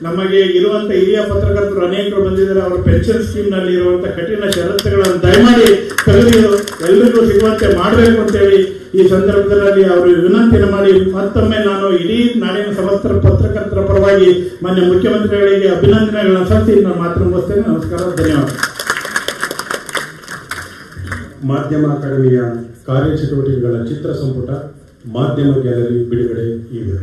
ನಮಗೆ ಇರುವಂತ ಹಿರಿಯ ಪತ್ರಕರ್ತರು ಅನೇಕರು ಬಂದಿದ್ದಾರೆ. ಅವರ ಪೆನ್ಷನ್ ಸ್ಕೀಮ್ ನಲ್ಲಿ ಇರುವಂತಹ ಕಠಿಣ ಷರತ್ತುಗಳನ್ನು ದಯಮಾಡಿ ತೆಗೆದು ಎಲ್ಲರಿಗೂ ಸಿಗುವಂತೆ ಮಾಡಬೇಕು ಅಂತೇಳಿ ಈ ಸಂದರ್ಭದಲ್ಲಿ ಅವರು ವಿನಂತಿಯನ್ನು ಮಾಡಿ ಮತ್ತೊಮ್ಮೆ ನಾನು ಇಡೀ ನಾಡಿನ ಸಮಸ್ತ ಪತ್ರಕರ್ತರ ಪರವಾಗಿ ಮಾನ್ಯ ಮುಖ್ಯಮಂತ್ರಿಗಳಿಗೆ ಅಭಿನಂದನೆಗಳನ್ನು ಸಲ್ಲಿಸಿ ನಾನು ಮಾತು ಮುಗಿಸ್ತೇನೆ. ನಮಸ್ಕಾರ, ಧನ್ಯವಾದ. ಮಾಧ್ಯಮ ಅಕಾಡೆಮಿಯ ಕಾರ್ಯಚಟುವಟಿಕೆಗಳ ಚಿತ್ರ ಸಂಪುಟ ಮಾಧ್ಯಮ ಗ್ಯಾಲರಿ ಬಿಡುಗಡೆ ಇದೆ.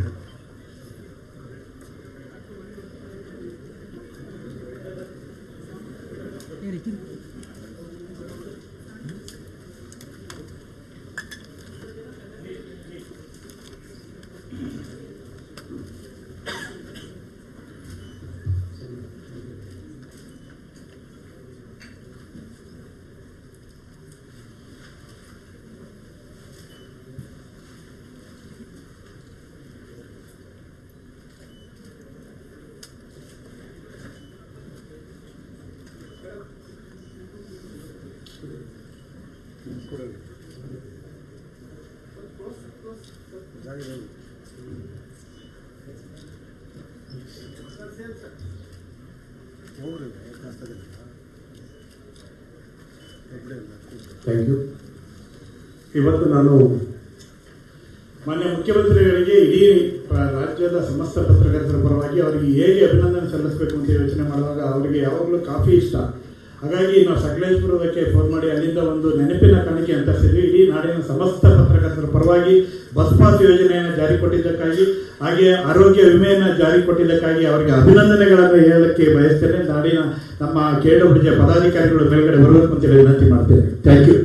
Thank you. ಇವತ್ತು ನಾನು ಮಾನ್ಯ ಮುಖ್ಯಮಂತ್ರಿಗಳಿಗೆ ಇಡೀ ರಾಜ್ಯದ ಸಮಸ್ತ ಪತ್ರಕರ್ತರ ಪರವಾಗಿ ಅವರಿಗೆ ಹೇಗೆ ಅಭಿನಂದನೆ ಸಲ್ಲಿಸಬೇಕು ಅಂತ ಯೋಚನೆ ಮಾಡುವಾಗ ಅವರಿಗೆ ಯಾವಾಗಲೂ ಕಾಫಿ ಇಷ್ಟ. ಹಾಗಾಗಿ ನಾವು ಸಕಲೇಶ್ಪುರಕ್ಕೆ ಫೋನ್ ಮಾಡಿ ಅಲ್ಲಿಂದ ಒಂದು ನೆನಪಿನ ಕಾಣಿಕೆ ಅಂತರಿಸಿದ್ವಿ. ಇಡೀ ನಾಡಿನ ಸಮಸ್ತ ಪತ್ರಕರ್ತರ ಪರವಾಗಿ ಬಸ್ ಪಾಸ್ ಯೋಜನೆಯನ್ನು ಜಾರಿ ಕೊಟ್ಟಿದ್ದಕ್ಕಾಗಿ, ಹಾಗೆ ಆರೋಗ್ಯ ವಿಮೆಯನ್ನು ಜಾರಿ ಕೊಟ್ಟಿದ್ದಕ್ಕಾಗಿ ಅವರಿಗೆ ಅಭಿನಂದನೆಗಳನ್ನು ಹೇಳಲಿಕ್ಕೆ ಬಯಸ್ತೇನೆ. ನಾಡಿನ ನಮ್ಮ KWJ ಪದಾಧಿಕಾರಿಗಳು ಮೇಲ್ಗಡೆ ಬರಬೇಕು ಅಂತೇಳಿ ವಿನಂತಿ ಮಾಡ್ತೇನೆ. Thank you.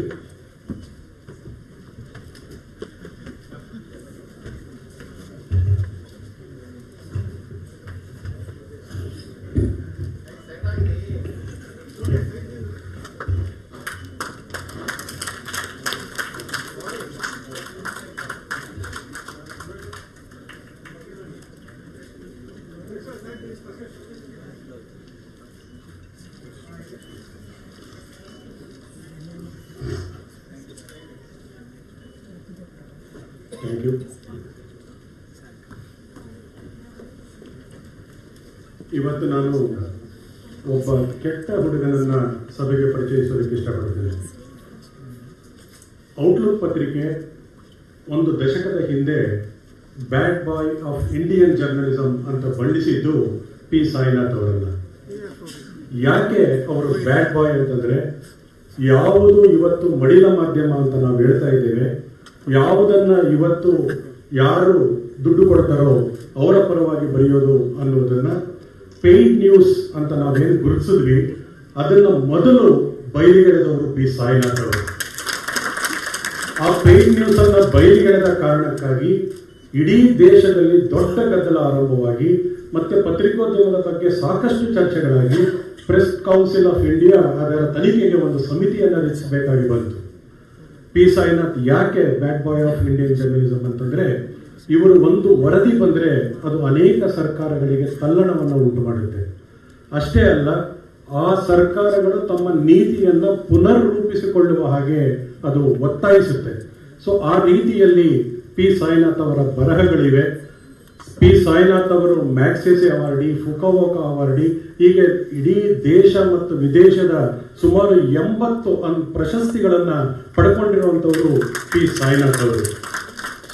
Thank you. ಇವತ್ತು ನಾನು ಒಬ್ಬ ಕೆಟ್ಟ ಹುಡುಗನನ್ನ ಸಭೆಗೆ ಪರಿಚಯಿಸೋದಕ್ಕೆ ಇಷ್ಟಪಡ್ತೇನೆ. ಔಟ್ಲುಕ್ ಪತ್ರಿಕೆ ಒಂದು ದಶಕದ ಹಿಂದೆ ಬ್ಯಾಡ್ ಬಾಯ್ ಆಫ್ ಇಂಡಿಯನ್ ಜರ್ನಲಿಸಂ ಅಂತ ಬಣ್ಣಿಸಿದ್ದು ಪಿ ಸಾಯಿನಾಥ್ ಅವರನ್ನ. ಯಾಕೆ ಅವರು ಬ್ಯಾಡ್ ಬಾಯ್ ಅಂತಂದ್ರೆ, ಯಾವುದು ಇವತ್ತು ಮಡಿಲ ಮಾಧ್ಯಮ ಅಂತ ನಾವು ಹೇಳ್ತಾ ಇದ್ದೇವೆ, ಯಾವುದನ್ನ ಇವತ್ತು ಯಾರು ದುಡ್ಡು ಕೊಡ್ತಾರೋ ಅವರ ಪರವಾಗಿ ಬರೆಯೋದು ಅನ್ನೋದನ್ನ ಪೇಯ್ಡ್ ನ್ಯೂಸ್ ಅಂತ ನಾವೇನು ಗುರುತಿಸಿದ್ವಿ, ಅದನ್ನ ಮೊದಲು ಬಯಲಿಗೆಳೆದವರು ಪಿ ಸಾಯಿನಾಥ್ ಅವರು. ಆ ಪೇಯ್ಡ್ ನ್ಯೂಸ್ ಅನ್ನ ಬಯಲಿಗೆಳೆದ ಕಾರಣಕ್ಕಾಗಿ ಇಡೀ ದೇಶದಲ್ಲಿ ದೊಡ್ಡ ಗದ್ದಲ ಆರಂಭವಾಗಿ ಮತ್ತೆ ಪತ್ರಿಕೋದ್ಯಮದ ಬಗ್ಗೆ ಸಾಕಷ್ಟು ಚರ್ಚೆಗಳಾಗಿ ಪ್ರೆಸ್ ಕೌನ್ಸಿಲ್ ಆಫ್ ಇಂಡಿಯಾ ಅದರ ತನಿಖೆಗೆ ಒಂದು ಸಮಿತಿಯನ್ನು ರಚಿಸಬೇಕಾಗಿ ಬಂತು. ಪಿ ಸಾಯಿನಾಥ್ ಯಾಕೆ ಬ್ಯಾಡ್ ಬಾಯ್ ಆಫ್ ಇಂಡಿಯನ್ ಜರ್ನಲಿಸಂ ಅಂತಂದ್ರೆ, ಇವರು ಒಂದು ವರದಿ ಬಂದ್ರೆ ಅದು ಅನೇಕ ಸರ್ಕಾರಗಳಿಗೆ ತಲ್ಲಣವನ್ನು ಉಂಟು ಮಾಡುತ್ತೆ. ಅಷ್ಟೇ ಅಲ್ಲ, ಆ ಸರ್ಕಾರಗಳು ತಮ್ಮ ನೀತಿಯನ್ನ ಪುನರ್ ರೂಪಿಸಿಕೊಳ್ಳುವ ಹಾಗೆ ಅದು ಒತ್ತಾಯಿಸುತ್ತೆ. ಸೊ ಆ ರೀತಿಯಲ್ಲಿ ಪಿ ಸಾಯಿನಾಥ್ ಅವರ ಬರಹಗಳಿವೆ. ಪಿ ಸಾಯಿನಾಥ್ ಅವರು ಮ್ಯಾಗ್ಸೆಸೆ ಅವಾರ್ಡಿ, ಫುಕವೋಕಾ ಅವಾರ್ಡಿ, ಹೀಗೆ ಇಡೀ ದೇಶ ಮತ್ತು ವಿದೇಶದ ಸುಮಾರು 80 ಪ್ರಶಸ್ತಿಗಳನ್ನ ಪಡ್ಕೊಂಡಿರುವಂತವರು ಪಿ ಸಾಯಿನಾಥ್ ಅವರು.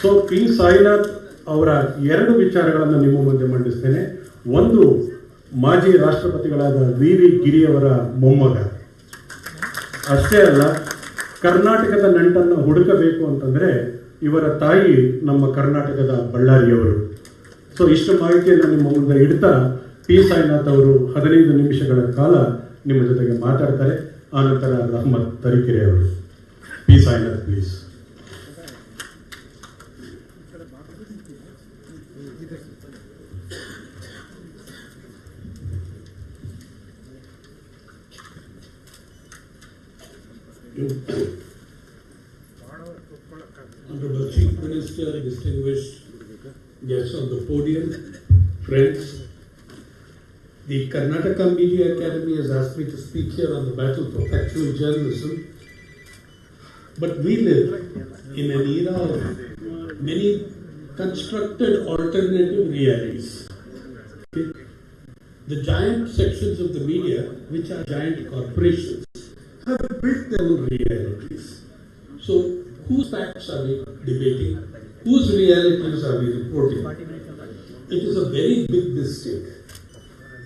ಸೊ ಪಿ ಸಾಯಿನಾಥ್ ಅವರ 2 ವಿಚಾರಗಳನ್ನು ನಿಮ್ಮ ಮುಂದೆ ಮಂಡಿಸ್ತೇನೆ. ಒಂದು, ಮಾಜಿ ರಾಷ್ಟ್ರಪತಿಗಳಾದ ವಿ ಗಿರಿಯವರ ಮೊಮ್ಮಗ. ಅಷ್ಟೇ ಅಲ್ಲ, ಕರ್ನಾಟಕದ ನಂಟನ್ನು ಹುಡುಕಬೇಕು ಅಂತಂದ್ರೆ ಇವರ ತಾಯಿ ನಮ್ಮ ಕರ್ನಾಟಕದ ಬಳ್ಳಾರಿಯವರು. ಸೊ ಇಷ್ಟು ಮಾಹಿತಿಯನ್ನು ನಿಮ್ಮ ಮುಂದೆ ಇಡ್ತಾ ಪಿ ಸಾಯಿನಾಥ್ ಅವರು 15 ನಿಮಿಷಗಳ ಕಾಲ ನಿಮ್ಮ ಜೊತೆಗೆ ಮಾತಾಡ್ತಾರೆ. ಆನಂತರ ರಹಮತ್ ತರೀಕೆರೆ ಅವರು. P Sainath please. Honorable Chief Minister, distinguished guests on the podium, friends, the Karnataka Media Academy has asked me to speak here on the battle for factual journalism. But we live in an era of many constructed alternative realities. the giant sections of the media, which are giant corporations, have built their own realities. So, whose facts are we debating? Whose realities are we reporting? It is a very big mistake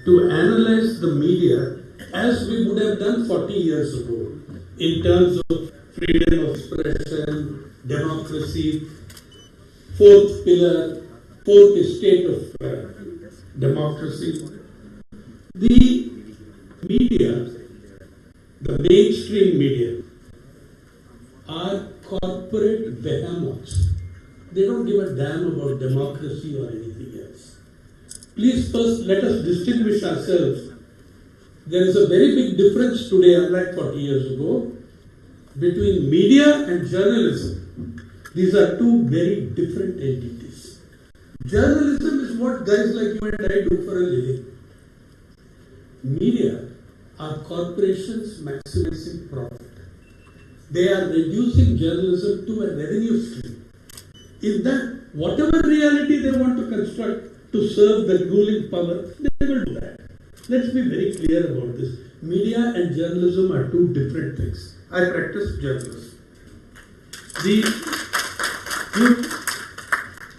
to analyze the media as we would have done 40 years ago in terms of freedom of expression, democracy, fourth pillar, fourth estate of democracy. The media, the mainstream media, are corporate behemoths. They don't give a damn about democracy or anything else. Please first let us distinguish ourselves. There is a very big difference today, unlike 40 years ago, between media and journalism. These are two very different entities. Journalism is what guys like you and I do for a living. Media are corporations maximizing profit. They are reducing journalism to a revenue stream. In that, whatever reality they want to construct to serve the ruling power, they will do that. Let's be very clear about this. Media and journalism are two different things. I practice journalism.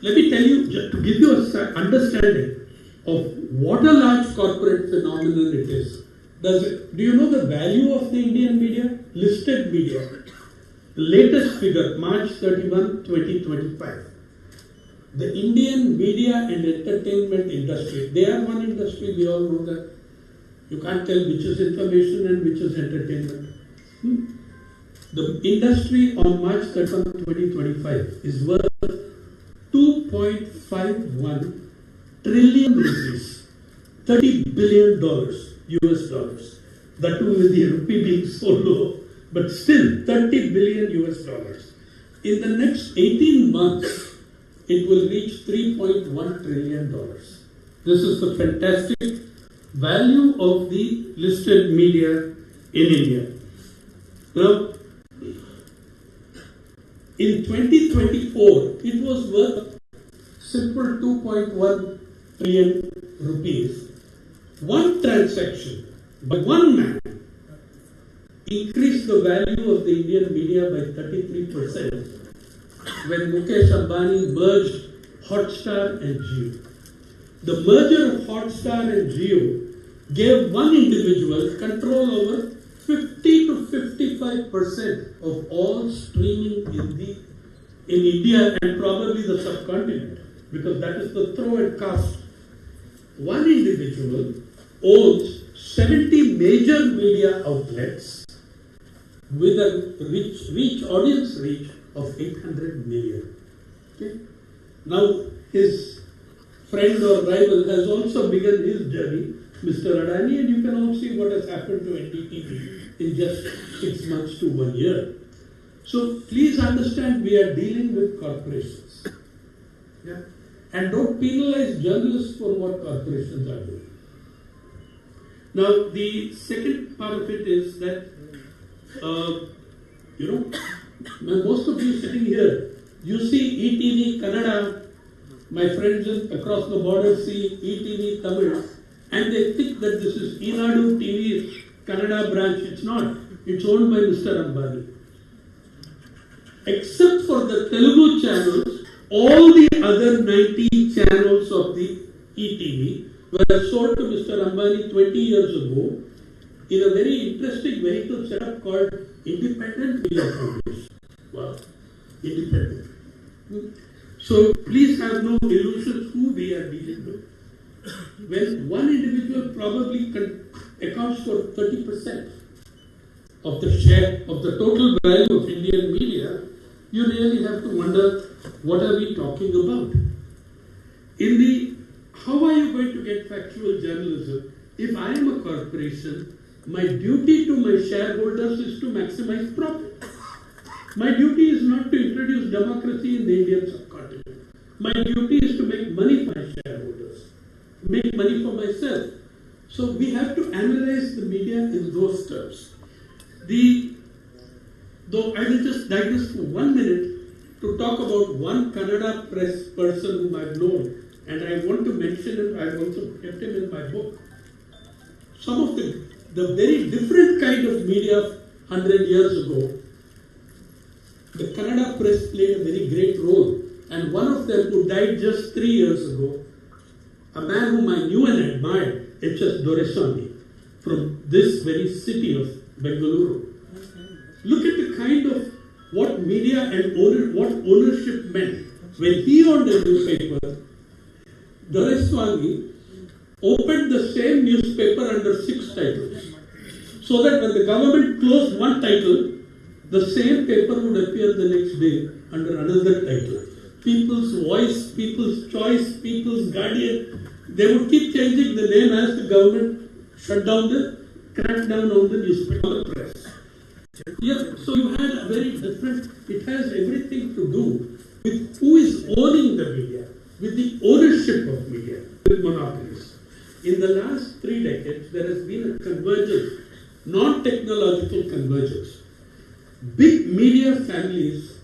Let me tell you, to give you an understanding of what a large corporate phenomenon it is. Do you know the value of the Indian media? Listed media. The latest figure, March 31, 2025. The Indian media and entertainment industry, they are one industry, we all know that. You can't tell which is information and which is entertainment. The industry on March 31, 2025 is worth 2.51 trillion rupees, $30 billion US dollars. That too with the rupee being so low, but still 30 billion US dollars. In the next 18 months, it will reach $3.1 trillion. This is the fantastic value of the listed media in India. Now, in 2024, it was worth simple 2.1 trillion rupees. One transaction by one man increased the value of the Indian media by 33% when Mukesh Ambani merged Hotstar and Jio. The merger of Hotstar and Jio gave one individual control over 50 to 55% of all streaming in India and probably the subcontinent, because that is the throw and cast. One individual owns 70 major media outlets with a audience reach of 800 million. Okay? Now, his friend or rival has also begun his journey, Mr. Adani, and you can all see what has happened to NDTV in just 6 months to 1 year. So, please understand, we are dealing with corporations. Yeah? And don't penalize journalists for what corporations are doing. Now, the second part of it is that, most of you sitting here, you see ETV Kannada, my friends across the border see ETV Tamil, and they think that this is Enadu TV's Kannada branch. It's not. It's owned by Mr. Ambani. Except for the Telugu channels, all the other 90 channels of the ETV were sold to Mr. Ambani 20 years ago in a very interesting vehicle setup called Independent Media Foundation. Wow, independent. So please have no illusions who we are dealing with. When one individual probably accounts for 30% of the share of the total value of Indian media, you really have to wonder, what are we talking about? How are you going to get factual journalism? If I am a corporation, my duty to my shareholders is to maximize profit. My duty is not to introduce democracy in the Indian subcontinent. My duty is to make money for my shareholders, make money for myself. So we have to analyze the media in those terms. Though I will just digress for 1 minute to talk about one Kannada press person whom I've known, and I want to mention him. I've also kept him in my book. some of the very different kind of media 100 years ago, the Kannada press played a very great role. And one of them who died just 3 years ago, a man whom I knew and admired, H.S. Doreswamy, from this very city of Bengaluru. Look at the kind of what media and what ownership meant. When he owned a newspaper, Doreswamy opened the same newspaper under 6 titles. So that when the government closed one title, the same paper would appear the next day under another title. People's Voice, People's Choice, People's Guardian. They would keep changing the name as the government shut down cracked down on the newspaper press. Yeah, so you had a very different, it has everything to do with who is owning the media, with the ownership of media, with monopolies. In the last 3 decades, there has been a convergence, non-technological convergence. Big media families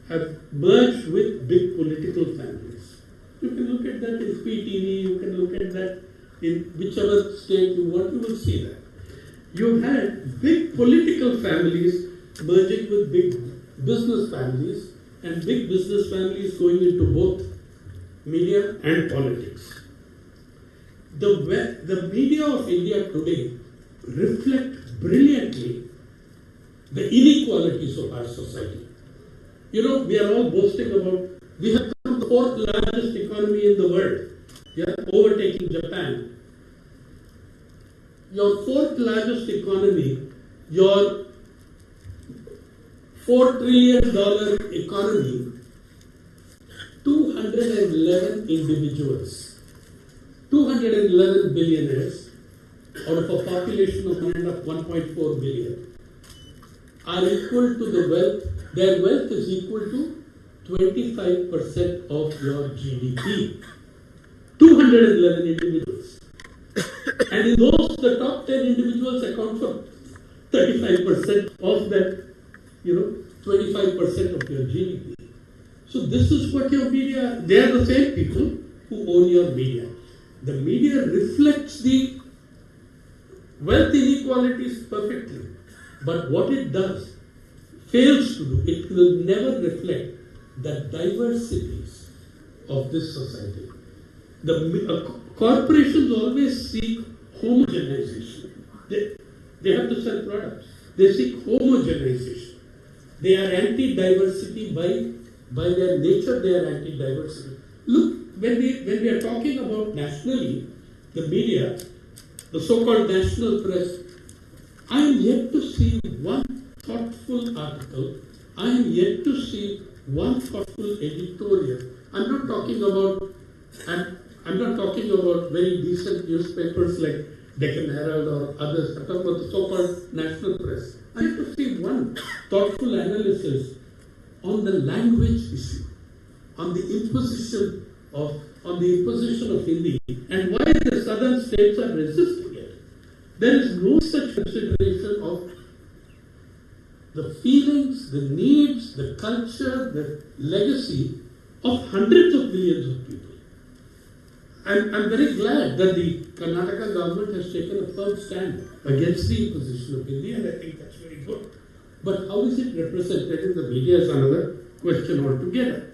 have merged with big political families. You can look at that in PTV, you can look at that in whichever state you want, you will see that. You had big political families merging with big business families, and big business families going into both media and politics. The media of India today reflect brilliantly the inequalities of our society. You know, we are all boasting about, we have become the 4th largest economy in the world, yeah, overtaking Japan. Your 4th largest economy, your $4 trillion economy, 211 individuals, 211 billionaires out of a population of 1.4 billion are equal to the wealth, their wealth is equal to 25% of your GDP. 211 individuals. And in those, the top 10 individuals account for 35% of that, 25% of your GDP. So this is what your media, they are the same people who own your media. The media reflects the wealth inequalities perfectly. But what it does, fails to do, it will never reflect the diversities of this society. Corporations always seek homogenization. They have to sell products. They seek homogenization. They are anti-diversity by their nature. They are anti-diversity. Look, when we are talking about nationally, the media, the so-called national press, I am yet to see one thoughtful article. I am yet to see one thoughtful editorial. I'm not talking about very decent newspapers like Deccan Herald or others. I'm talking about the so-called national press. I have to see one thoughtful analysis on the language issue, on the imposition of Hindi, and why the southern states are resisting it. There is no such consideration of the feelings, the needs, the culture, the legacy of hundreds of millions of people. I'm very glad that the Karnataka government has taken a firm stand against the imposition of Hindi, and I think that's very good. But how is it represented in the media is another question altogether.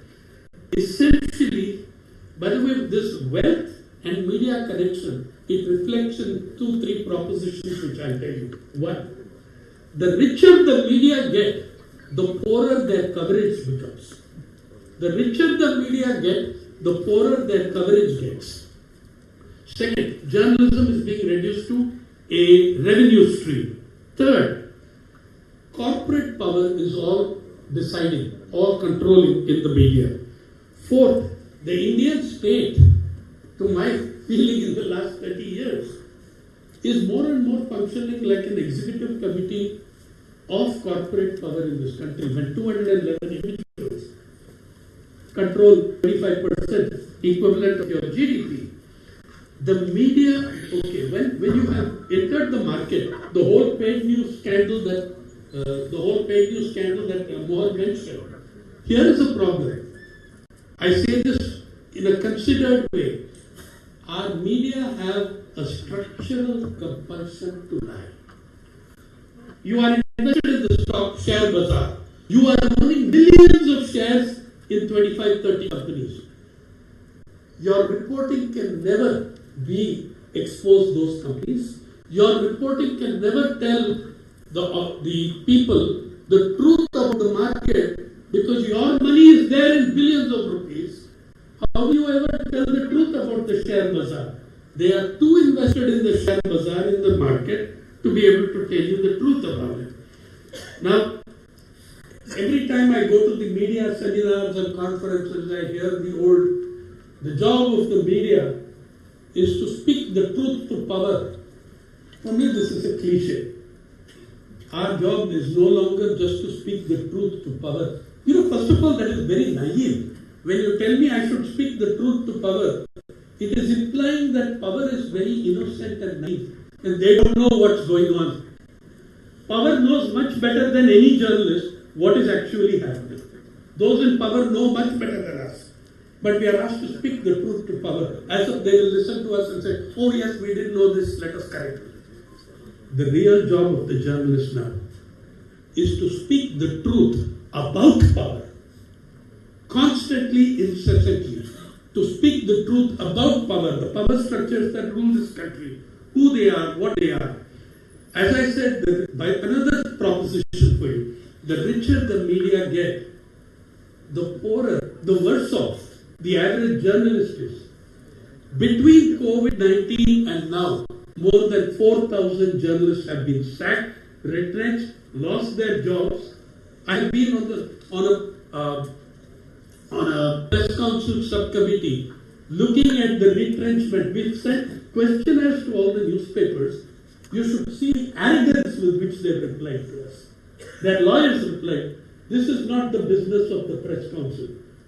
Essentially, by the way, this wealth and media connection, it reflects in 2-3 propositions which I'll tell you. One, the richer the media get, the poorer their coverage becomes. The richer the media get, the poorer their coverage gets. Second, journalism is being reduced to a revenue stream. Third, corporate power is all deciding, all controlling in the media. Fourth, the Indian state, to my feeling in the last 30 years, is more and more functioning like an executive committee of corporate power in this country. When 211 individuals control 25%, equivalent of your GDP, the media, okay, when you have entered the market, the whole paid news scandal that Mohan mentioned, here is a problem. I say this in a considered way. Our media have a structural compulsion to lie. You are invested in the stock share bazaar. You are owning millions of shares in 25-30 companies. Your reporting can never expose those companies. Your reporting can never tell the people the truth about the market, because your money is there in billions of rupees. How will you ever tell the truth about the share bazaar? They are too invested in the share bazaar, in the market, to be able to tell you the truth about it. Now, every time I go to the media seminars and conferences, I hear the job of the media is to speak the truth to power. For me, this is a cliche. Our job is no longer just to speak the truth to power. First of all, that is very naive. When you tell me I should speak the truth to power, it is implying that power is very innocent and naive, and they don't know what's going on. Power knows much better than any journalist what is actually happening. Those in power know much better than us. But we are asked to speak the truth to power, as if they will listen to us and say, oh yes, we didn't know this, let us correct it. The real job of the journalist now is to speak the truth about power, constantly, incessantly, to speak the truth about power, the power structures that rule this country, who they are, what they are. As I said, by another proposition for you, the richer the media get, the poorer, the worse off the average journalist is. Between COVID-19 and now, more than 4,000 journalists have been sacked, retrenched, lost their jobs. I have been on a press council subcommittee looking at the retrenchment. We sent questionnaires to all the newspapers. You should see the arrogance with which they replied to us. Their lawyers replied, this is not the business of the press council.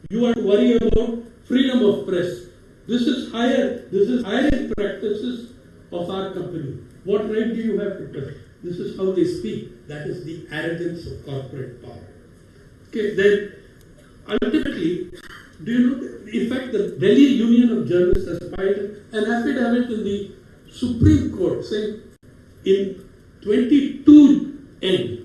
You are to worry about freedom of press. This is hiring practices of our company. What right do you have to touch? This is how they speak. That is the arrogance of corporate power. Okay, then ultimately, do you know, in fact, the Delhi Union of Journalists has filed an affidavit in the Supreme Court saying in 22 end,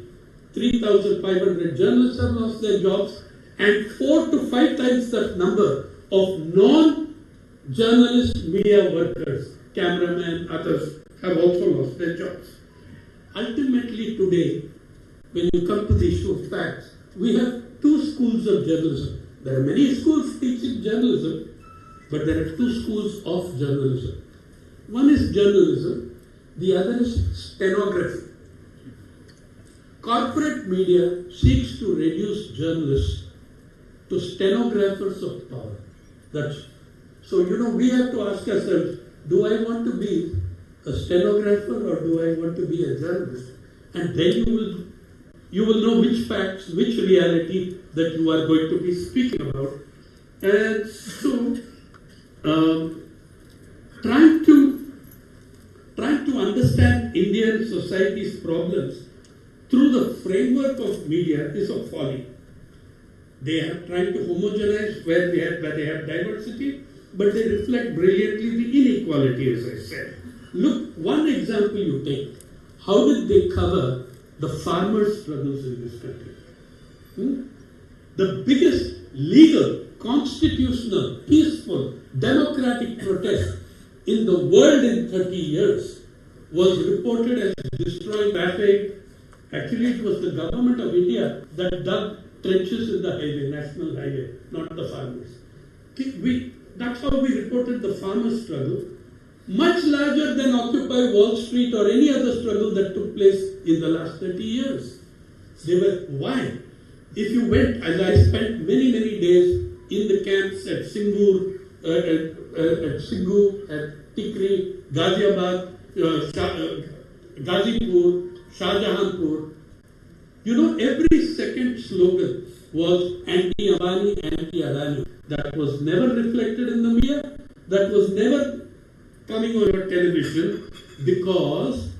3,500 journalists have lost their jobs, and 4 to 5 times that number of non-journalist media workers, cameramen, others, have also lost their jobs. Ultimately today, when you come to the issue of facts, we have 2 schools of journalism. There are many schools teaching journalism, but there are 2 schools of journalism. One is journalism, the other is stenography. Corporate media seeks to reduce journalists to stenographers of power. So we have to ask ourselves, do I want to be a stenographer or do I want to be a journalist? And then you will know which facts, which reality that you are going to be speaking about. And so, trying to understand Indian society's problems through the framework of media is a folly. They are trying to homogenize where they have diversity, but they reflect brilliantly the inequality, as I said. Look, one example you take. How did they cover the farmers' struggles in this country? The biggest legal, constitutional, peaceful, democratic protest in the world in 30 years was reported as destroying traffic. Actually, it was the government of India that dug trenches in the highway, national highway, not the farmers. That's how we reported the farmers' struggle, much larger than Occupy Wall Street or any other struggle that took place in the last 30 years. Why? If you went, as I spent many, many days in the camps at Singur, at Tikri, Ghaziabad, Ghazipur, Shahjahanpur, every second slogan was anti-Ambani, anti-Adani. That was never reflected in the media. That was never coming on television because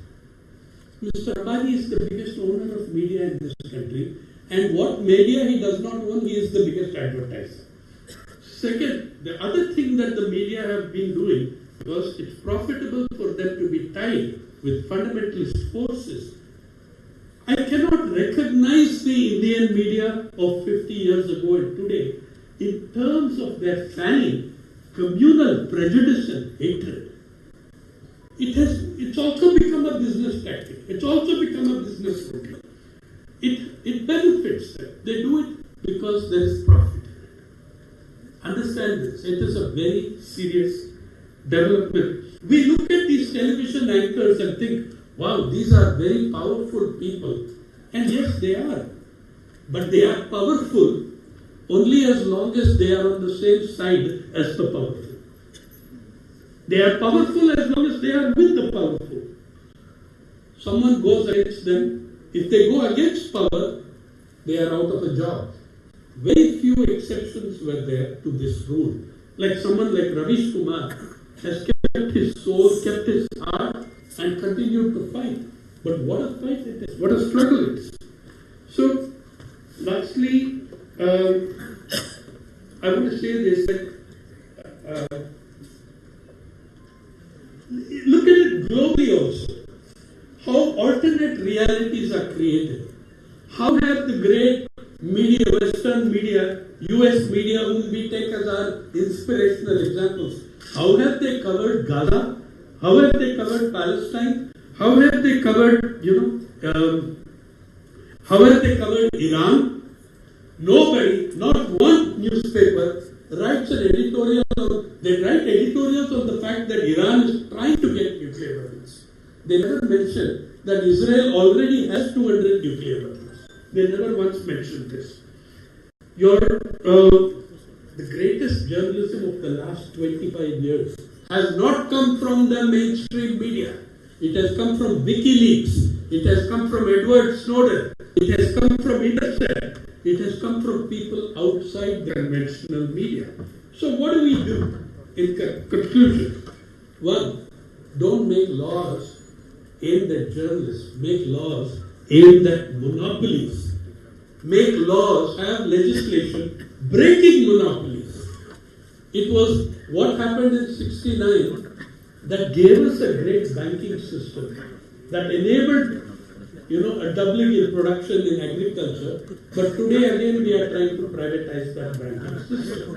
Mr. Ambani is the biggest owner of media in this country. And what media he does not own, he is the biggest advertiser. Second, the other thing that the media have been doing because it's profitable for them to be tied with fundamentalist forces. I cannot recognize the Indian media of 50 years ago and today in terms of their fanning communal prejudice and hatred. It's also become a business tactic. It's also become a business model. It benefits them. They do it because there is profit. Understand this. It is a very serious development. We look at these television anchors and think, wow, these are very powerful people. And yes, they are. But they are powerful only as long as they are on the same side as the powerful. They are powerful as long as they are with the powerful. Someone goes against them. If they go against power, they are out of a job. Very few exceptions were there to this rule. Like someone like Ravish Kumar has kept his soul, kept his heart, and continued to fight. But what a fight it is, what a struggle it is. So, lastly, I want to say this, that look at it globally also. How alternate realities are created. How have the great media, Western media, US media, whom we take as our inspirational examples, how have they covered Gaza? How have they covered Palestine? How have they covered, how have they covered Iran? Nobody, not one newspaper writes an editorial. They write editorials on the fact that Iran is trying to get nuclear weapons. They never mention that Israel already has 200 nuclear weapons. They never once mentioned this. The greatest journalism of the last 25 years has not come from the mainstream media. It has come from WikiLeaks. It has come from Edward Snowden. It has come from Intercept. It has come from people outside the conventional media. So what do we do in conclusion? One, don't make laws aimed at journalists. Make laws aimed at monopolies. Make laws, have legislation breaking monopolies. It was what happened in '69 that gave us a great banking system that enabled a doubling in production in agriculture, but today again we are trying to privatize that banking system.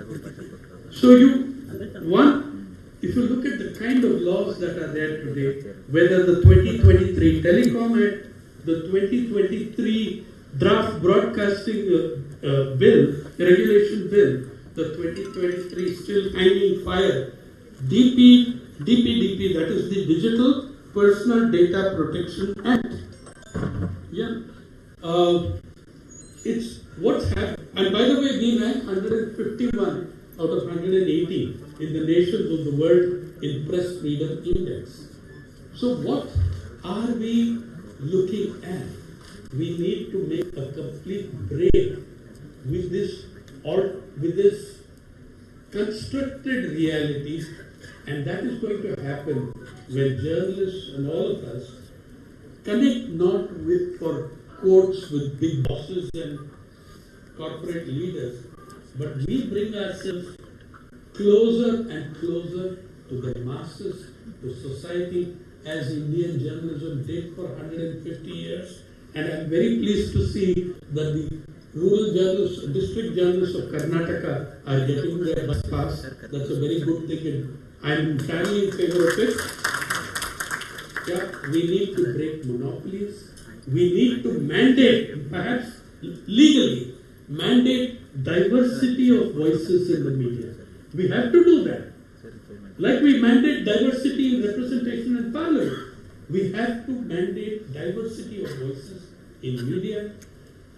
So if you look at the kind of laws that are there today, whether the 2023 Telecom Act, the 2023 Draft Broadcasting Regulation Bill, the 2023 still hanging fire, DPDP, that is the Digital Personal Data Protection Act. It's what's happened. And by the way, we rank 151 out of 180 in the nations of the world in Press Freedom Index. So what are we looking at? We need to make a complete break with this constructed reality, and that is going to happen when journalists and all of us connect not for quotes with big bosses and corporate leaders, but we bring ourselves closer and closer to the masses, to society, as Indian journalism did for 150 years. And I'm very pleased to see that the rural journalists, district journalists of Karnataka are getting their bus pass. That's a very good thing, and I'm entirely in favor of it. We need to break monopolies. We need to mandate, perhaps legally, mandate diversity of voices in the media. We have to do that. Like we mandate diversity in representation in parliament. We have to mandate diversity of voices in media,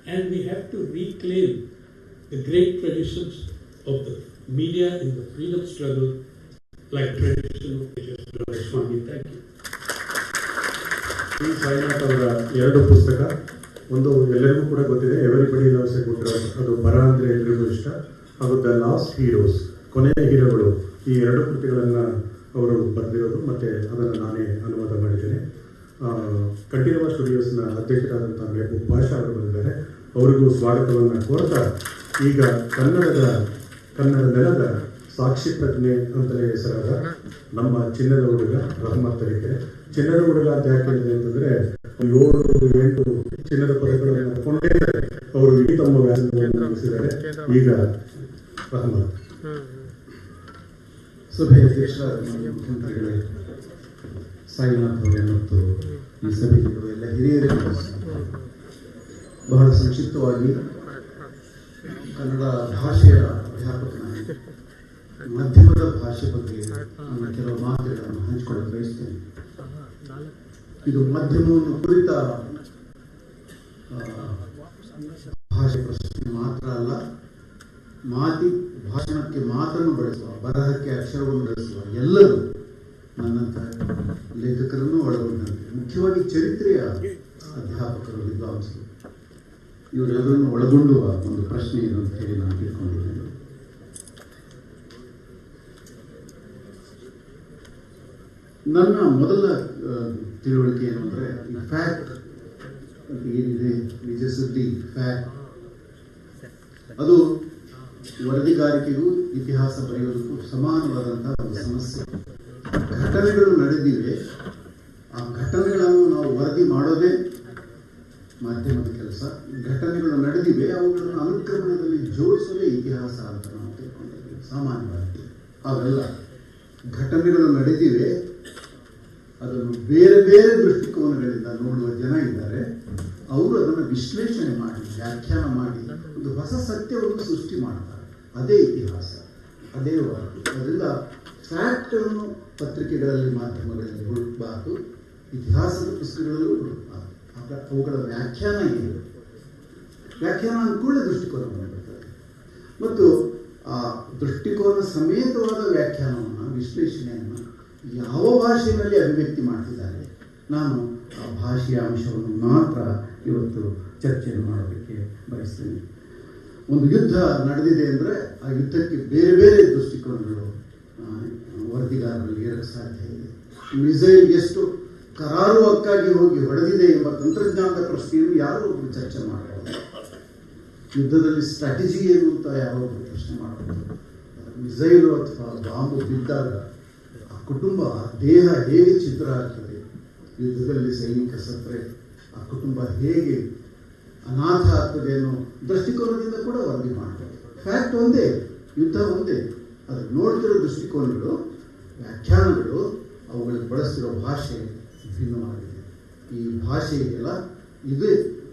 and we have to reclaim the great traditions of the media in the freedom struggle, like tradition of Tejas Swami. Thank you. P Sainath ಅವರ ಎರಡು ಪುಸ್ತಕ, ಒಂದು ಎಲ್ಲರಿಗೂ ಕೂಡ ಗೊತ್ತಿದೆ, everybody loves A good rock, ಅದು ಬರ ಅಂದರೆ ಎಲ್ಲರಿಗೂ ಇಷ್ಟ, ಹಾಗೂ ದ ಲಾಸ್ಟ್ ಹೀರೋಸ್, ಕೊನೆಯ ಹೀರೋಗಳು, ಈ ಎರಡು ಕೃತಿಗಳನ್ನು ಅವರು ಬರೆದಿರೋದು, ಮತ್ತು ಅದನ್ನು ನಾನೇ ಅನುವಾದ ಮಾಡಿದ್ದೇನೆ. ಕಂಠೀರವ ಸ್ಟುಡಿಯೋಸ್ನ ಅಧ್ಯಕ್ಷರಾದಂಥ ಮೆಹಬೂಬ್ ಭಾಷಾ ಅವರು ಬಂದಿದ್ದಾರೆ. ಅವರಿಗೂ ಸ್ವಾಗತವನ್ನು ಕೋರ್ತಾ, ಈಗ ಕನ್ನಡ ನೆಲದ ಸಾಕ್ಷಿ ಪ್ರಜ್ಞೆ ಅಂತಲೇ ಹೆಸರಾದ ನಮ್ಮ ಚಿನ್ನದ ಹುಡುಗ ರಹಮತ್ ತರೀಕೆರೆ. ಚಿನ್ನದ ಹುಡುಗ ಅಂತ ಯಾಕೆ ಹೇಳಿದೆ ಅಂತಂದ್ರೆ 7-8 ಚಿನ್ನದ ಪದಕಗಳನ್ನು ಕೊಂಡೇ ಅವರು ಇಡೀ ತಮ್ಮ ವ್ಯಾಸಂಗವನ್ನು ಮುಗಿಸಿದ್ದಾರೆ. ಈಗ ರಹಮತ್. ಸಭೆಯ ಅಧ್ಯಕ್ಷರಾದ ಮುಖ್ಯಮಂತ್ರಿಗಳೇ, ಸಾಯಿನಾಥ್ ಅವರೇ ಮತ್ತು ಈ ಸಭೆಗಳು ಎಲ್ಲ ಹಿರಿಯರಿಗೆ ಬಹಳ ಸಂಕ್ಷಿಪ್ತವಾಗಿ ಕನ್ನಡ ಭಾಷೆಯ ಅಧ್ಯಾಪಕನಾಗಿ ಮಾಧ್ಯಮದ ಭಾಷೆ ಬಗ್ಗೆ ನಾನು ಕೆಲವು ಮಾತುಗಳನ್ನು ಹಂಚಿಕೊಳ್ಳಲು ಬಯಸ್ತೇನೆ. ಇದು ಮಾಧ್ಯಮವನ್ನು ಕುರಿತ ಭಾಷೆ ಪ್ರಶ್ನೆ ಮಾತ್ರ ಅಲ್ಲ, ಭಾಷಣಕ್ಕೆ ಮಾತನ್ನು ಬಳಸುವ, ಬರಹಕ್ಕೆ ಅಕ್ಷರವನ್ನು ಬಳಸುವ ಎಲ್ಲರೂ ನನ್ನಂಥ ಲೇಖಕರನ್ನು ಒಳಗೊಂಡಂತೆ, ಮುಖ್ಯವಾಗಿ ಚರಿತ್ರೆಯ ಅಧ್ಯಾಪಕರು, ವಿದ್ವಾಂಸರು, ಇವರೆಲ್ಲರನ್ನು ಒಳಗೊಳ್ಳುವ ಒಂದು ಪ್ರಶ್ನೆ ಇದು ಅಂತ ಹೇಳಿ ನಾನು ತಿಳ್ಕೊಂಡಿದ್ದೇನೆ. ನನ್ನ ಮೊದಲ ತಿಳುವಳಿಕೆ ಏನು ಅಂದರೆ, ಈ ಫ್ಯಾಕ್ಟ್ ಏನಿದೆ, ನಿಜ ಸುದ್ದಿ, ಫ್ಯಾಕ್ಟ್, ಅದು ವರದಿಗಾರಿಕೆಗೂ ಇತಿಹಾಸ ಬರೆಯೋದಕ್ಕೂ ಸಮಾನವಾದಂತಹ ಒಂದು ಸಮಸ್ಯೆ. ಘಟನೆಗಳು ನಡೆದಿವೆ, ಆ ಘಟನೆಗಳನ್ನು ನಾವು ವರದಿ ಮಾಡೋದೇ ಮಾಧ್ಯಮದ ಕೆಲಸ. ಘಟನೆಗಳು ನಡೆದಿವೆ, ಅವುಗಳನ್ನು ಅನುಕ್ರಮಣದಲ್ಲಿ ಜೋಡಿಸೋದೇ ಇತಿಹಾಸ ಅಂತ ನಾವು ತಿಳ್ಕೊಂಡಿದ್ದೀವಿ ಸಾಮಾನ್ಯವಾಗಿ. ಹಾಗಲ್ಲ, ಘಟನೆಗಳು ನಡೆದಿವೆ, ಅದನ್ನು ಬೇರೆ ಬೇರೆ ದೃಷ್ಟಿಕೋನಗಳಿಂದ ನೋಡುವ ಜನ ಇದ್ದಾರೆ. ಅವರು ಅದನ್ನು ವಿಶ್ಲೇಷಣೆ ಮಾಡಿ, ವ್ಯಾಖ್ಯಾನ ಮಾಡಿ, ಒಂದು ಹೊಸ ಸತ್ಯವನ್ನು ಸೃಷ್ಟಿ ಮಾಡ್ತಾರೆ. ಅದೇ ಇತಿಹಾಸ, ಅದೇ ವರದಿ. ಅದರಿಂದ ಫ್ಯಾಕ್ಟನ್ನು ಪತ್ರಿಕೆಗಳಲ್ಲಿ, ಮಾಧ್ಯಮಗಳಲ್ಲಿ ಹುಡುಕಬಾರ್ದು, ಇತಿಹಾಸದ ಪುಸ್ತಕಗಳಲ್ಲೂ ಹುಡುಕಬಾರ್ದು. ಅವುಗಳ ವ್ಯಾಖ್ಯಾನ ಇದೆ. ವ್ಯಾಖ್ಯಾನ ಅಂದ್ಕೊಳ್ಳೆ ದೃಷ್ಟಿಕೋನ ಬರ್ತದೆ, ಮತ್ತು ಆ ದೃಷ್ಟಿಕೋನ ಸಮೇತವಾದ ವ್ಯಾಖ್ಯಾನವನ್ನು, ವಿಶ್ಲೇಷಣೆಯನ್ನು ಯಾವ ಭಾಷೆಯಲ್ಲಿ ಅಭಿವ್ಯಕ್ತಿ ಮಾಡ್ತಿದ್ದಾರೆ, ನಾನು ಆ ಭಾಷೆಯ ಅಂಶವನ್ನು ಮಾತ್ರ ಇವತ್ತು ಚರ್ಚೆಯನ್ನು ಮಾಡೋದಕ್ಕೆ ಬಯಸ್ತೇನೆ. ಒಂದು ಯುದ್ಧ ನಡೆದಿದೆ ಅಂದರೆ ಆ ಯುದ್ಧಕ್ಕೆ ಬೇರೆ ಬೇರೆ ದೃಷ್ಟಿಕೋನಗಳು ವರದಿಗಾರರಲ್ಲಿ ಇರಕ್ಕೆ ಸಾಧ್ಯ ಇದೆ. ಮಿಸೈಲ್ ಎಷ್ಟು ಕರಾರುವಕ್ಕಾಗಿ ಹೋಗಿ ಹೊಡೆದಿದೆ ಎಂಬ ತಂತ್ರಜ್ಞಾನದ ಪ್ರಶ್ನೆಯನ್ನು ಯಾರೋ ಒಬ್ಬರು ಚರ್ಚೆ ಮಾಡಬಹುದು. ಯುದ್ಧದಲ್ಲಿ ಸ್ಟ್ರಾಟಜಿ ಏನು ಅಂತ ಯಾರೋ ಒಬ್ಬರು ಪ್ರಶ್ನೆ ಮಾಡಬಹುದು. ಮಿಸೈಲು ಅಥವಾ ಬಾಂಬು ಬಿದ್ದಾಗ ಆ ಕುಟುಂಬ, ದೇಹ ಹೇಗೆ ಛಿದ್ರ ಆಗ್ತದೆ, ಯುದ್ಧದಲ್ಲಿ ಸೈನಿಕ ಸತ್ತರೆ ಆ ಕುಟುಂಬ ಹೇಗೆ ಅನಾಥ ಆಗ್ತದೆ ಅನ್ನೋ ದೃಷ್ಟಿಕೋನದಿಂದ ಕೂಡ ವರದಿ ಮಾಡಬಹುದು. ಫ್ಯಾಕ್ಟ್ ಒಂದೇ, ಯುದ್ಧ ಒಂದೇ, ಅದಕ್ಕೆ ನೋಡ್ತಿರೋ ದೃಷ್ಟಿಕೋನಗಳು, ವ್ಯಾಖ್ಯಾನಗಳು, ಅವುಗಳಿಗೆ ಬಳಸ್ತಿರೋ ಭಾಷೆ ಭಿನ್ನವಾಗಿದೆ. ಈ ಭಾಷೆ ಇದೆಯಲ್ಲ, ಇದೇ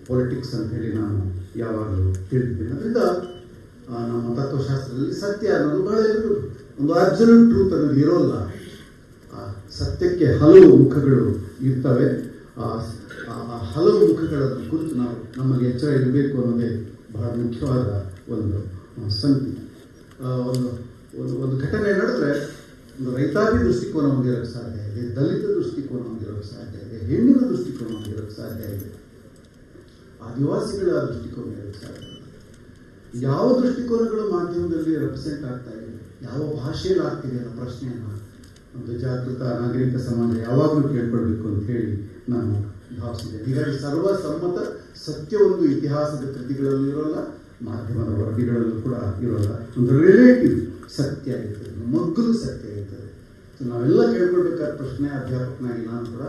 ಪೊಲಿಟಿಕ್ಸ್ ಅಂತ ಹೇಳಿ ನಾನು ಯಾವಾಗಲೂ ಹೇಳ್ತಿದ್ದೇನೆ. ಅದರಿಂದ ನಮ್ಮ ತತ್ವಶಾಸ್ತ್ರದಲ್ಲಿ ಸತ್ಯ ಅನ್ನೋದು ಬಹಳ ಇರುವುದು, ಒಂದು ಅಬ್ಸಲ್ಯೂಟ್ ಟ್ರೂತ್ ಅನ್ನೋದು ಇರೋಲ್ಲ. ಆ ಸತ್ಯಕ್ಕೆ ಹಲವು ಮುಖಗಳು ಇರ್ತವೆ. ಆ ಹಲವು ಮುಖಗಳನ್ನು ಕುರಿತು ನಾವು ನಮಗೆ ಎಚ್ಚರ ಇರಬೇಕು ಅನ್ನೋದೇ ಬಹಳ ಮುಖ್ಯವಾದ ಒಂದು ಸಂಗತಿ. ಒಂದು ಘಟನೆ ನಡೆದ್ರೆ ಒಂದು ರೈತಾಪಿ ದೃಷ್ಟಿಕೋನ ಹೊಂದಿರೋಕ್ಕೆ ಸಾಧ್ಯ ಇದೆ, ದಲಿತ ದೃಷ್ಟಿಕೋನ ಹೊಂದಿರೋಕ್ಕೆ ಸಾಧ್ಯ ಇದೆ, ಹೆಣ್ಣಿನ ದೃಷ್ಟಿಕೋನ ಹೊಂದಿರೋಕ್ಕೆ ಸಾಧ್ಯ ಇದೆ, ಆದಿವಾಸಿಗಳ ದೃಷ್ಟಿಕೋನ ಇರೋಕ್ಕೆ ಸಾಧ್ಯ ಇದೆ. ಯಾವ ದೃಷ್ಟಿಕೋನಗಳು ಮಾಧ್ಯಮದಲ್ಲಿ ರೆಪ್ರೆಸೆಂಟ್ ಆಗ್ತಾ ಇದೆ, ಯಾವ ಭಾಷೆಯಲ್ಲಿ ಆಗ್ತಿದೆ ಅನ್ನೋ ಪ್ರಶ್ನೆಯನ್ನು ಒಂದು ಜಾಗೃತ ನಾಗರಿಕ ಸಮಾಜ ಯಾವಾಗಲೂ ಕೇಳ್ಕೊಳ್ಬೇಕು ಅಂತ ಹೇಳಿ ನಾನು ಭಾವಿಸಿದ್ದೇನೆ. ಹೀಗಾಗಿ ಸರ್ವಸಮ್ಮತ ಸತ್ಯವೊಂದು ಇತಿಹಾಸದ ಕೃತಿಗಳಲ್ಲೂ ಇರೋಲ್ಲ, ಮಾಧ್ಯಮದ ವರದಿಗಳಲ್ಲೂ ಕೂಡ ಇರೋಲ್ಲ. ಒಂದು ರಿಲೇಟಿವ್ ಸತ್ಯ ಇರ್ತದೆ, ಮಗ್ಗಲು ಸತ್ಯ ಇರ್ತದೆ. ನಾವೆಲ್ಲ ಕೇಳ್ಕೊಳ್ಬೇಕಾದ ಪ್ರಶ್ನೆ, ಅಧ್ಯಾಪಕನಾಗಿ ನಾನು ಕೂಡ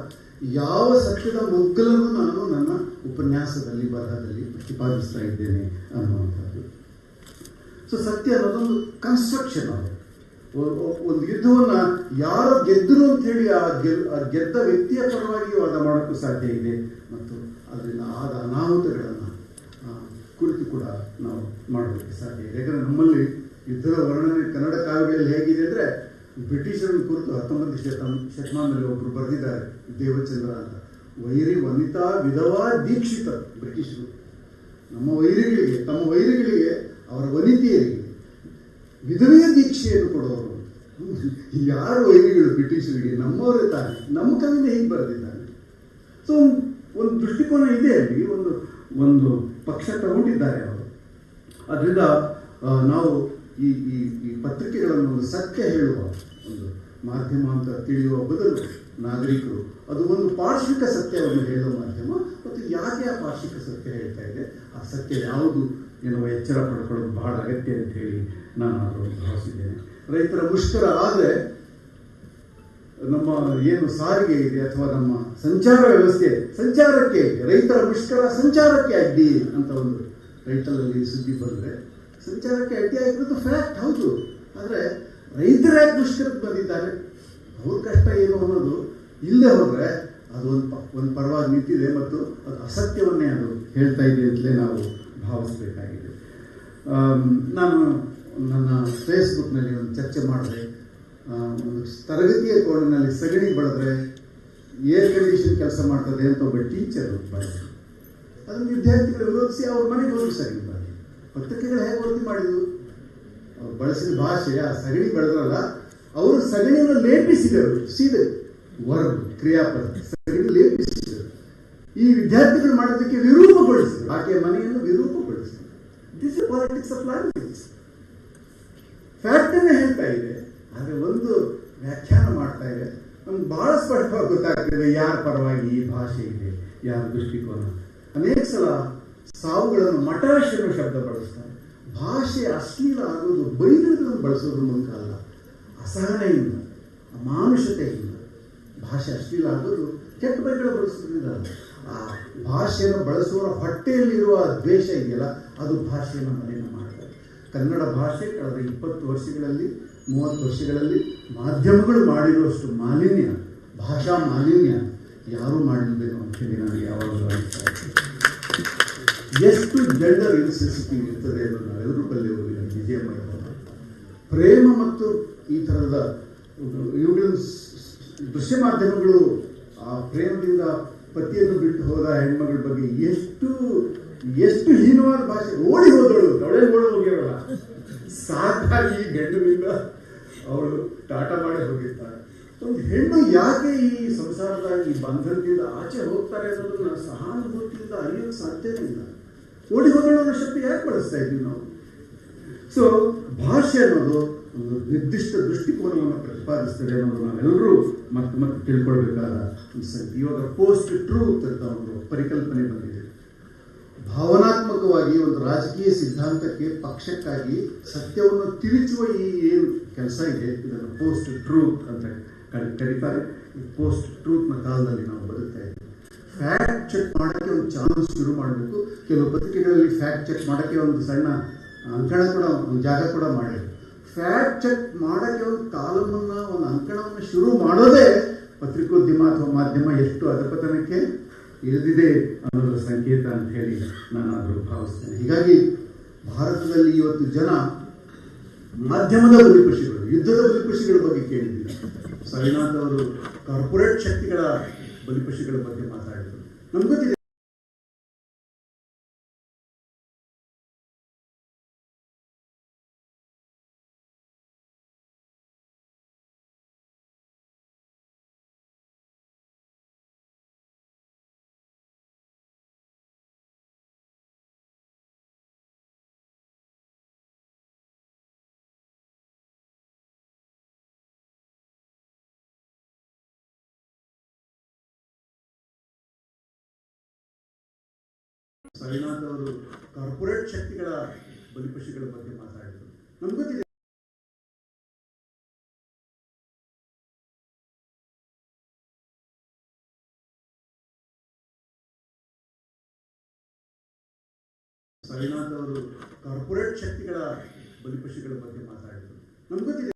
ಯಾವ ಸತ್ಯದ ಮಗ್ಗಲನ್ನು ನಾನು ನನ್ನ ಉಪನ್ಯಾಸದಲ್ಲಿ, ಬರಹದಲ್ಲಿ ಪ್ರತಿಪಾದಿಸ್ತಾ ಇದ್ದೇನೆ ಅನ್ನುವಂಥದ್ದು. ಸೊ ಸತ್ಯ ಅನ್ನೋದೊಂದು ಕನ್ಸ್ಟ್ರಕ್ಷನ್. ಅದು ಒಂದು ಯುದ್ಧವನ್ನು ಯಾರೋ ಗೆದ್ದರು ಅಂತ ಹೇಳಿ ಆ ಗೆದ್ದ ವ್ಯಕ್ತಿಯ ಪರವಾಗಿ ವಾದ ಮಾಡೋಕ್ಕೂ ಸಾಧ್ಯ ಇದೆ, ಮತ್ತು ಅದರಿಂದ ಆದ ಅನಾಹುತಗಳನ್ನು ಕುರಿತು ಕೂಡ ನಾವು ಮಾಡೋದಕ್ಕೆ ಸಾಧ್ಯ ಇದೆ. ಯಾಕಂದರೆ ನಮ್ಮಲ್ಲಿ ಯುದ್ಧದ ವರ್ಣನೆ ಕನ್ನಡ ಕಾವ್ಯಗಳಲ್ಲಿ ಹೇಗಿದೆ ಅಂದರೆ, ಬ್ರಿಟಿಷರನ್ನು ಕುರಿತು 19ನೇ ಶತಮಾನದಲ್ಲಿ ಒಬ್ಬರು ಬರೆದಿದ್ದಾರೆ, ದೇವಚಂದ್ರ ಅಂತ. ವೈರಿ ವನಿತಾ ವಿಧವಾ ದೀಕ್ಷಿತ. ಬ್ರಿಟಿಷರು ನಮ್ಮ ವೈರಿಗಳಿಗೆ, ತಮ್ಮ ವೈರಿಗಳಿಗೆ, ಅವರ ವನಿತೆಯರಿಗೆ ವಿಧವೆಯ ದೀಕ್ಷೆಯನ್ನು ಕೊಡೋರು. ಯಾರು ವೈರಿಗಳು ಬ್ರಿಟಿಷರಿಗೆ? ನಮ್ಮವರೇ ತಾನೆ. ನಮ್ಮ ಕವಿಯಿಂದ ಹೀಗೆ ಬರೆದಿದ್ದಾನೆ. ಸೊ ಒಂದು ದೃಷ್ಟಿಕೋನ ಇದೆ ಅಲ್ಲಿ, ಒಂದು ಪಕ್ಷ ತಗೊಂಡಿದ್ದಾರೆ ಅವರು. ಅದರಿಂದ ನಾವು ಈ ಪತ್ರಿಕೆಗಳನ್ನು ಒಂದು ಸತ್ಯ ಹೇಳುವ ಒಂದು ಮಾಧ್ಯಮ ಅಂತ ತಿಳಿಯುವ ಬದಲು ನಾಗರಿಕರು ಅದು ಒಂದು ಪಾರ್ಶ್ವಿಕ ಸತ್ಯವನ್ನು ಹೇಳುವ ಮಾಧ್ಯಮ, ಮತ್ತು ಯಾಕೆ ಆ ಪಾರ್ಶ್ವಿಕ ಸತ್ಯ ಹೇಳ್ತಾ ಇದೆ, ಆ ಸತ್ಯ ಯಾವುದು ಎನ್ನುವ ಎಚ್ಚರ ಪಡ್ಕೊಳ್ಳೋದು ಬಹಳ ಅಗತ್ಯ ಅಂತ ಹೇಳಿ ನಾನು ಅದನ್ನು ಭಾವಿಸಿದ್ದೇನೆ. ರೈತರ ಮುಷ್ಕರ ಆದರೆ ನಮ್ಮ ಏನು ಸಾರಿಗೆ ಇದೆ ಅಥವಾ ನಮ್ಮ ಸಂಚಾರ ವ್ಯವಸ್ಥೆ, ಸಂಚಾರಕ್ಕೆ ರೈತರ ಮುಷ್ಕರ ಸಂಚಾರಕ್ಕೆ ಅಡ್ಡಿ ಅಂತ ಒಂದು ಟೈಟಲಲ್ಲಿ ಸುದ್ದಿ ಬಂದರೆ, ಸಂಚಾರಕ್ಕೆ ಅಡ್ಡಿ ಆಗಿರೋದು ಫ್ಯಾಕ್ಟ್ ಹೌದು. ಆದರೆ ರೈತರು ಯಾಕೆ ಮುಷ್ಕರಕ್ಕೆ ಬಂದಿದ್ದಾರೆ, ಅವ್ರ ಕಷ್ಟ ಏನು ಅನ್ನೋದು ಇಲ್ಲದೆ ಹೋದರೆ ಅದು ಒಂದು ಪರವಾಗಿ ನಿಂತಿದೆ ಮತ್ತು ಅದು ಅಸತ್ಯವನ್ನೇ ಅದು ಹೇಳ್ತಾ ಇದೆ ಅಂತಲೇ ನಾವು ಭಾವಿಸಬೇಕಾಗಿದೆ. ನಾನು ನನ್ನ ಫೇಸ್ಬುಕ್ನಲ್ಲಿ ಒಂದು ಚರ್ಚೆ ಮಾಡಿದೆ. ಒಂದು ತರಗತಿಯ ಕೋಣೆಯಲ್ಲಿ ಸಗಣಿ ಬೆಳೆದ್ರೆ ಏರ್ ಕಂಡೀಷನ್ ಕೆಲಸ ಮಾಡ್ತದೆ ಅಂತ ಒಬ್ಬ ಟೀಚರ್ ಬಳಸಿದ್ರು. ಅದನ್ನು ವಿದ್ಯಾರ್ಥಿಗಳು ವಿರೋಧಿಸಿ ಅವ್ರ ಮನೆಗೆ ಹೋಗಿ ಸಗಣಿ ಬಳಸಿ ಪತ್ರಿಕೆಗಳು ಹೇಗೆ ವರದಿ ಮಾಡಿದ್ರು, ಅವ್ರು ಬಳಸಿದ ಭಾಷೆ ಆ ಸಗಣಿ ಬೆಳೆದ್ರಲ್ಲ, ಅವರು ಸಗಣಿಯನ್ನು ಲೇಪಿಸಿದರು. ಸೀದೆ ವರ್ಬ್ ಕ್ರಿಯಾಪದ ಸಗಣಿ ಲೇಪಿಸಿದರು. ಈ ವಿದ್ಯಾರ್ಥಿಗಳು ಮಾಡೋದಕ್ಕೆ ವಿರೂಪಗೊಳಿಸಿದರು, ಆಕೆಯ ಮನೆಯನ್ನು ವಿರೂಪಗೊಳಿಸಿದರು. This is politics of language. Fact ಅನ್ನ ಹೇಳ್ತಾ ಇದೆ, ಆದರೆ ಒಂದು ವ್ಯಾಖ್ಯಾನ ಮಾಡ್ತಾ ಇದೆ. ನಮ್ಗೆ ಬಹಳ ಸ್ಪಷ್ಟವಾಗಿ ಗೊತ್ತಾಗ್ತದೆ ಯಾರ ಪರವಾಗಿ ಈ ಭಾಷೆ ಇದೆ, ಯಾರ ದೃಷ್ಟಿಕೋನ. ಅನೇಕ ಸಲ ಸಾವುಗಳನ್ನು ಮಟಾಶ್ ಅನ್ನೋ ಶಬ್ದ ಬಳಸ್ತಾರೆ. ಭಾಷೆ ಅಶ್ಲೀಲ ಆಗೋದು ಬೈದನ್ನು ಬಳಸೋದ್ರ ಮೂಲಕ ಅಲ್ಲ, ಅಸಹನೆಯಿಂದ, ಅಮಾನುಷತೆಯಿಂದ ಭಾಷೆ ಅಶ್ಲೀಲ ಆಗೋದು ಕೆಟ್ಟ ಬೈಗಳು ಬಳಸೋದ್ರಿಂದ ಅಲ್ಲ. ಆ ಭಾಷೆಯನ್ನು ಬಳಸುವವರ ಹೊಟ್ಟೆಯಲ್ಲಿರುವ ದ್ವೇಷ ಇದೆಯಲ್ಲ, ಅದು ಭಾಷೆಯನ್ನು ಮಲಿನ ಮಾಡ್ತಾರೆ. ಕನ್ನಡ ಭಾಷೆ ಕಳೆದ 20 ವರ್ಷಗಳಲ್ಲಿ 30 ವರ್ಷಗಳಲ್ಲಿ ಮಾಧ್ಯಮಗಳು ಮಾಡಿರುವಷ್ಟು ಮಾಲಿನ್ಯ, ಭಾಷಾ ಮಾಲಿನ್ಯ ಯಾರೂ ಮಾಡಿರಬೇಕು ಅಂತೇಳಿ ನನಗೆ ಯಾವಾಗಲೂ ಅನಿಸ್ತಾ ಇದೆ. ಎಷ್ಟು ಜೆಂಡರ್ ಇನ್ಸೆನ್ಸಿಟಿವ್ ಇರ್ತದೆ ಅನ್ನೋದು ನಾವೆಲ್ಲರೂ ಬಲ್ಲೆವು. ವಿಜಯಮಯ ಪ್ರೇಮ ಮತ್ತು ಈ ಥರದ ಇವುಗಳನ್ನು ದೃಶ್ಯ ಮಾಧ್ಯಮಗಳು ಆ ಪ್ರೇಮದಿಂದ ಪತಿಯನ್ನು ಬಿಟ್ಟು ಹೋದ ಹೆಣ್ಮಗಳ ಬಗ್ಗೆ ಎಷ್ಟು ಹೀನವಾದ ಭಾಷೆ. ಓಡಿ ಹೋದಳು, ಅವಳೇ ಓಡಿ ಹೋಗಿರಲ್ಲ, ಸಾಕಾಗಿ ಗಂಡನಿಂದ ಅವಳು ಟಾಟ ಮಾಡಿ ಹೋಗಿರ್ತಾಳೆ. ಒಂದು ಹೆಣ್ಣು ಯಾಕೆ ಈ ಸಂಸಾರದ ಈ ಬಂಧನದಿಂದ ಆಚೆ ಹೋಗ್ತಾರೆ ಅನ್ನೋದನ್ನ ಸಹಾನುಭೂತಿಯಿಂದ ಅರಿಯೋಕ್ಕೆ ಸಾಧ್ಯನೇ ಇಲ್ಲ. ಓಡಿ ಹೋದಳು ಅನ್ನೋ ಶಬ್ದ ಯಾಕೆ ಬಳಸ್ತಾ ಇದ್ದೀವಿ ನಾವು? ಸೊ ಭಾಷೆ ಅನ್ನೋದು ಒಂದು ನಿರ್ದಿಷ್ಟ ದೃಷ್ಟಿಕೋನವನ್ನು ಪ್ರತಿಪಾದಿಸ್ತದೆ ಅನ್ನೋದು ನಾವೆಲ್ಲರೂ ಮತ್ತೆ ಮತ್ತೆ ತಿಳ್ಕೊಳ್ಬೇಕಾದ ಒಂದು ಸಂಗತಿ. ಇವಾಗ ಪೋಸ್ಟ್ ಟ್ರೂತ್ ಅಂತ ಒಂದು ಪರಿಕಲ್ಪನೆ ಬಂದಿದೆ. ಭಾವನಾತ್ಮಕವಾಗಿ ಒಂದು ರಾಜಕೀಯ ಸಿದ್ಧಾಂತಕ್ಕೆ, ಪಕ್ಷಕ್ಕಾಗಿ ಸತ್ಯವನ್ನು ತಿರುಚುವ ಈ ಏನು ಕೆಲಸ ಇದೆ, ಇದನ್ನು ಪೋಸ್ಟ್ ಟ್ರೂತ್ ಅಂತ ಕರೀತಾರೆ. ಪೋಸ್ಟ್ ಟ್ರೂತ್ನ ಕಾಲದಲ್ಲಿ ನಾವು ಬದುಕ್ತಾ ಇದ್ದೀವಿ. ಫ್ಯಾಕ್ಟ್ ಚೆಕ್ ಮಾಡೋಕ್ಕೆ ಒಂದು ಚಾನಲ್ ಶುರು ಮಾಡಬೇಕು. ಕೆಲವು ಪತ್ರಿಕೆಗಳಲ್ಲಿ ಫ್ಯಾಕ್ಟ್ ಚೆಕ್ ಮಾಡೋಕ್ಕೆ ಒಂದು ಸಣ್ಣ ಅಂಕಣ ಕೂಡ, ಒಂದು ಜಾಗ ಕೂಡ ಮಾಡಿದ್ರು. ಫ್ಯಾಕ್ಟ್ ಚೆಕ್ ಮಾಡೋಕ್ಕೆ ಒಂದು ಕಾಲಮನ್ನು, ಒಂದು ಅಂಕಣವನ್ನು ಶುರು ಮಾಡೋದೇ ಪತ್ರಿಕೋದ್ಯಮ ಅಥವಾ ಮಾಧ್ಯಮ ಎಷ್ಟು ಅಧಪತನಕ್ಕೆ ಇಳಿದಿದೆ ಅನ್ನೋದರ ಸಂಕೇತ ಅಂತ ಹೇಳಿ ನಾನಾದರೂ ಭಾವಿಸ್ತೇನೆ. ಹೀಗಾಗಿ ಭಾರತದಲ್ಲಿ ಇವತ್ತು ಜನ ಮಾಧ್ಯಮದ ಬಲಿಪಶುಗಳು, ಯುದ್ಧದ ಬಲಿಪಶುಗಳ ಬಗ್ಗೆ ಕೇಳಿದ್ದೀವಿ. ಸಾಯಿನಾಥ್ ಅವರು ಕಾರ್ಪೊರೇಟ್ ಶಕ್ತಿಗಳ ಬಲಿಪಶುಗಳ ಬಗ್ಗೆ ಮಾತಾಡಿದರು. ನಮ್ಗೆ ಗೊತ್ತಿದೆ ಸಾಯಿನಾಥ್ ಅವರು ಕಾರ್ಪೊರೇಟ್ ಶಕ್ತಿಗಳ ಬಲಿಪಶುಗಳ ಬಗ್ಗೆ ಮಾತಾಡಿದರು. ನಮ್ಗೆ ಗೊತ್ತಿದೆ ಸಾಯಿನಾಥ್ ಅವರು ಕಾರ್ಪೊರೇಟ್ ಶಕ್ತಿಗಳ ಬಲಿಪಶುಗಳ ಬಗ್ಗೆ ಮಾತಾಡಿದರು. ನಮ್ಗೆ ಗೊತ್ತಿದೆ